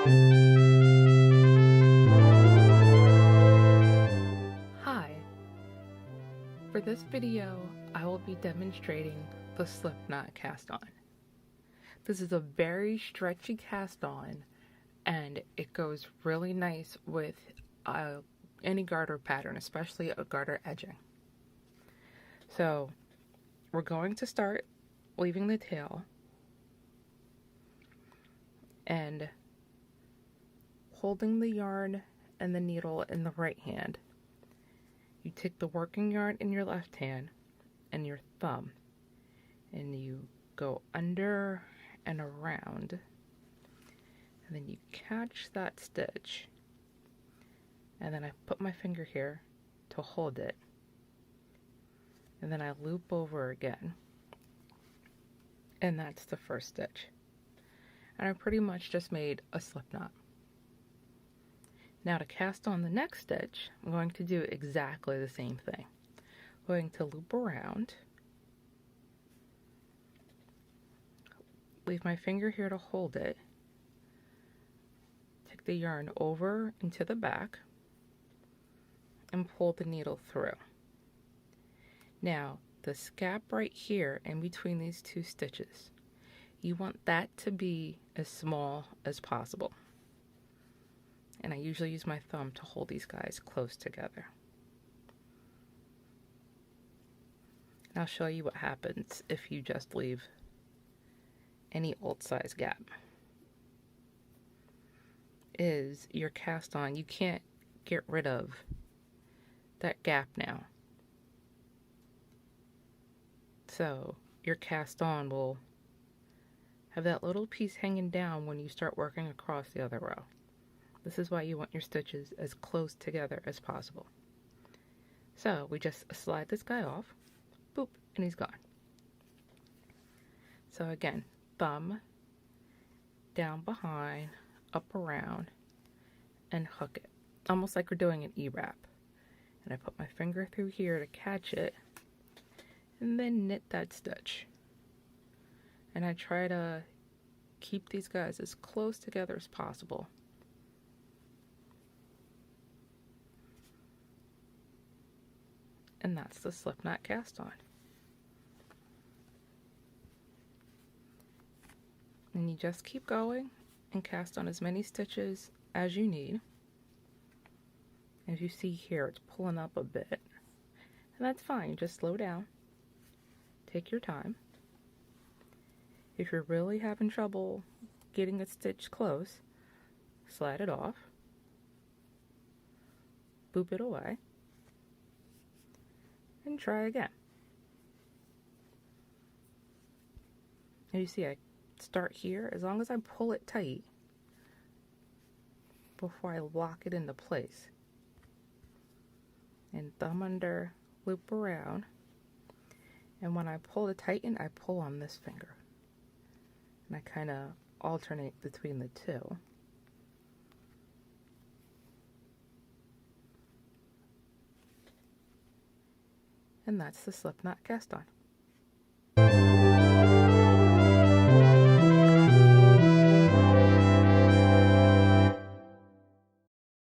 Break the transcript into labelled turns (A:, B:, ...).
A: Hi, for this video I will be demonstrating the slipknot cast on. This is a very stretchy cast on and it goes really nice with any garter pattern, especially a garter edging. So we're going to start leaving the tail and holding the yarn and the needle in the right hand. You take the working yarn in your left hand and your thumb and you go under and around, and then you catch that stitch, and then I put my finger here to hold it, and then I loop over again, and that's the first stitch. And I pretty much just made a slip knot. Now to cast on the next stitch, I'm going to do exactly the same thing. I'm going to loop around, leave my finger here to hold it, take the yarn over into the back, and pull the needle through. Now, the scap right here in between these two stitches, you want that to be as small as possible. And I usually use my thumb to hold these guys close together. And I'll show you what happens if you just leave any old size gap. Is your cast on, you can't get rid of that gap now. So your cast on will have that little piece hanging down when you start working across the other row. This is why you want your stitches as close together as possible. So we just slide this guy off, boop, and he's gone. So again, thumb down behind, up around, and hook it. Almost like we're doing an E-wrap. And I put my finger through here to catch it, and then knit that stitch. And I try to keep these guys as close together as possible. And that's the slipknot cast on. And you just keep going and cast on as many stitches as you need. As you see here, it's pulling up a bit. And that's fine, just slow down. Take your time. If you're really having trouble getting a stitch close, slide it off. Boop it away. And try again. And you see I start here, as long as I pull it tight before I lock it into place. And thumb under, loop around, and when I pull to tighten, I pull on this finger. And I kind of alternate between the two. And that's the slipknot cast on.